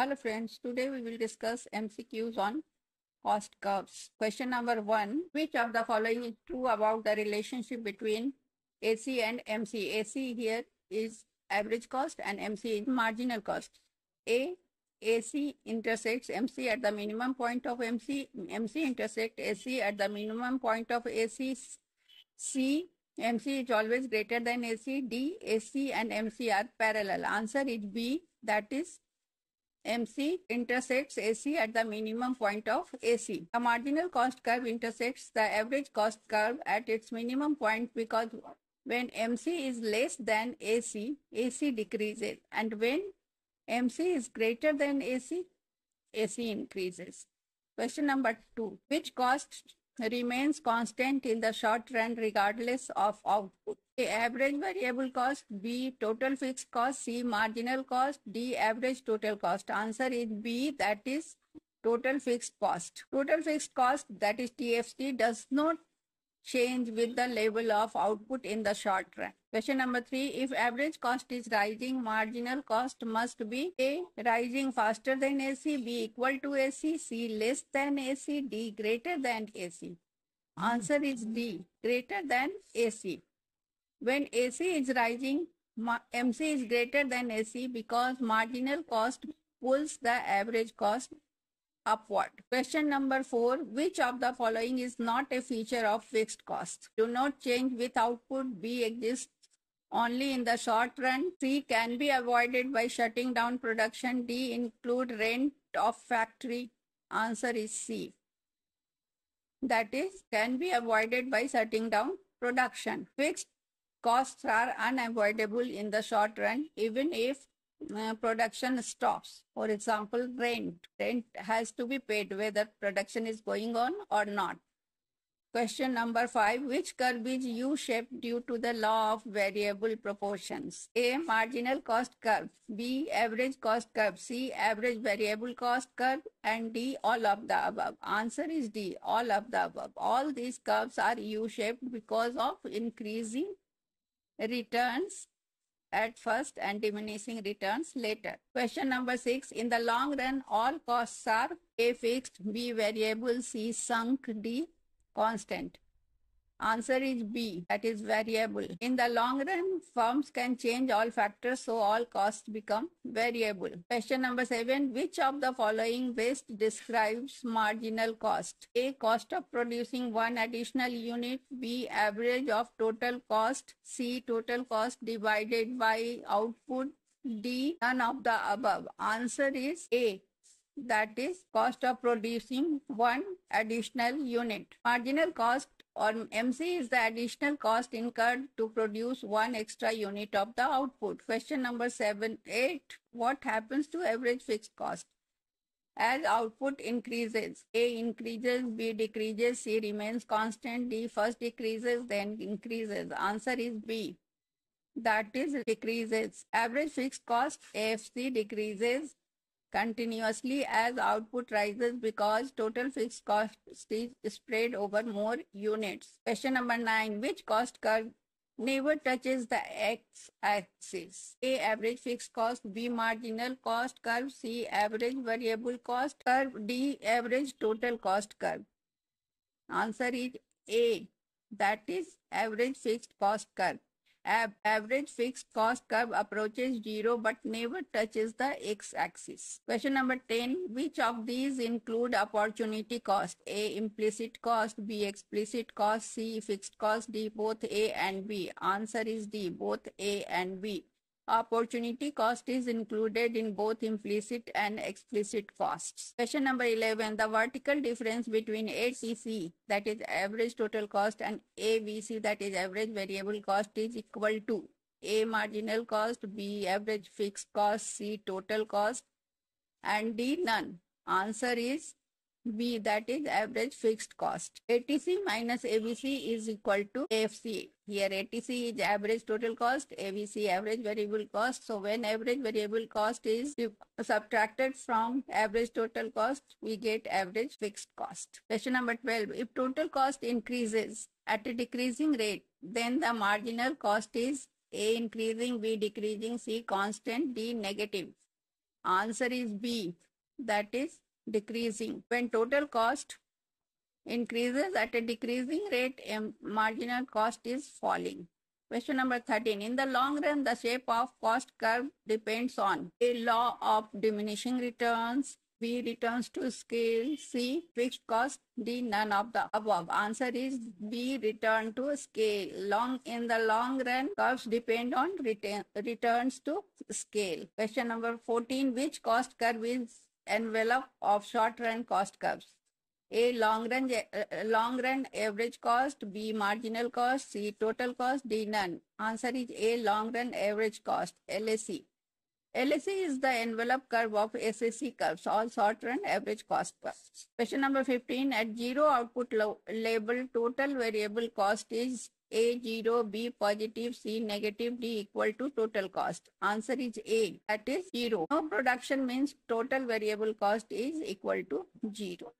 Hello friends, today we will discuss MCQs on cost curves. Question number 1. Which of the following is true about the relationship between AC and MC? AC here is average cost and MC is marginal cost. A. AC intersects MC at the minimum point of MC. MC intersect AC at the minimum point of AC. C. MC is always greater than AC. D. AC and MC are parallel. Answer is B. That is MC intersects AC at the minimum point of AC. The marginal cost curve intersects the average cost curve at its minimum point because when MC is less than AC, AC decreases. And when MC is greater than AC, AC increases. Question number 2. Which cost remains constant in the short run regardless of output? A. Average variable cost. B. Total fixed cost. C. Marginal cost. D. Average total cost. Answer is B. That is total fixed cost. Total fixed cost, that is TFC, does not change with the level of output in the short run. Question number 3. If average cost is rising, marginal cost must be A. Rising faster than AC, B. Equal to AC, C. Less than AC, D. Greater than AC. Answer is D. Greater than AC. When AC is rising, MC is greater than AC because marginal cost pulls the average cost upward. Question number 4. Which of the following is not a feature of fixed cost? Do not change with output. B. Exists only in the short run. C. Can be avoided by shutting down production. D. Include rent of factory. Answer is C. That is, can be avoided by shutting down production. Fixed costs are unavoidable in the short run, even if production stops. For example, rent. Rent has to be paid whether production is going on or not. Question number 5. Which curve is U-shaped due to the law of variable proportions? A. Marginal cost curve. B. Average cost curve. C. Average variable cost curve. And D. All of the above. Answer is D. All of the above. All these curves are U-shaped because of increasing returns at first and diminishing returns later. Question number 6. In the long run, all costs are A. Fixed, B. Variable, C. Sunk, D. Constant. Answer is B. That is variable. In the long run, firms can change all factors, so all costs become variable. Question number 7. Which of the following best describes marginal cost? A. Cost of producing one additional unit. B. Average of total cost. C. Total cost divided by output. D. None of the above. Answer is A. That is cost of producing one additional unit. Marginal cost or MC is the additional cost incurred to produce one extra unit of the output. Question number 8. What happens to average fixed cost? As output increases, A increases, B decreases, C remains constant, D first decreases, then increases. Answer is B. That is decreases. Average fixed cost, AFC, decreases continuously as output rises because total fixed cost is spread over more units. Question number 9. Which cost curve never touches the x-axis? A. Average fixed cost. B. Marginal cost curve. C. Average variable cost curve. D. Average total cost curve. Answer is A. That is average fixed cost curve. Average fixed cost curve approaches zero but never touches the x-axis. Question number 10. Which of these include opportunity cost? A. Implicit cost. B. Explicit cost. C. Fixed cost. D. Both A and B. Answer is D. Both A and B. Opportunity cost is included in both implicit and explicit costs. Question number 11. The vertical difference between ATC, that is average total cost, and AVC, that is average variable cost, is equal to A. Marginal cost, B. Average fixed cost, C. Total cost, and D. None. Answer is B. That is average fixed cost. ATC minus AVC is equal to AFC. Here ATC is average total cost, AVC average variable cost. So when average variable cost is subtracted from average total cost, we get average fixed cost. Question number 12. If total cost increases at a decreasing rate, then the marginal cost is A. Increasing, B. Decreasing, C. Constant, D. Negative. Answer is B, that is decreasing. When total cost increases at a decreasing rate, marginal cost is falling. Question number 13. In the long run, the shape of cost curve depends on a law of diminishing returns, B, returns to scale, C, fixed cost, D, none of the above. Answer is B, return to scale. In the long run, curves depend on returns to scale. Question number 14. Which cost curve is envelope of short run cost curves? A, long run average cost, B, marginal cost, C, total cost, D, none. Answer is A, long run average cost, LAC. LAC is the envelope curve of SAC curves, all short run average cost curves. Question number 15. At zero output label, total variable cost is A, 0, B, positive, C, negative, D, equal to total cost. Answer is A, that is 0. No production means total variable cost is equal to 0.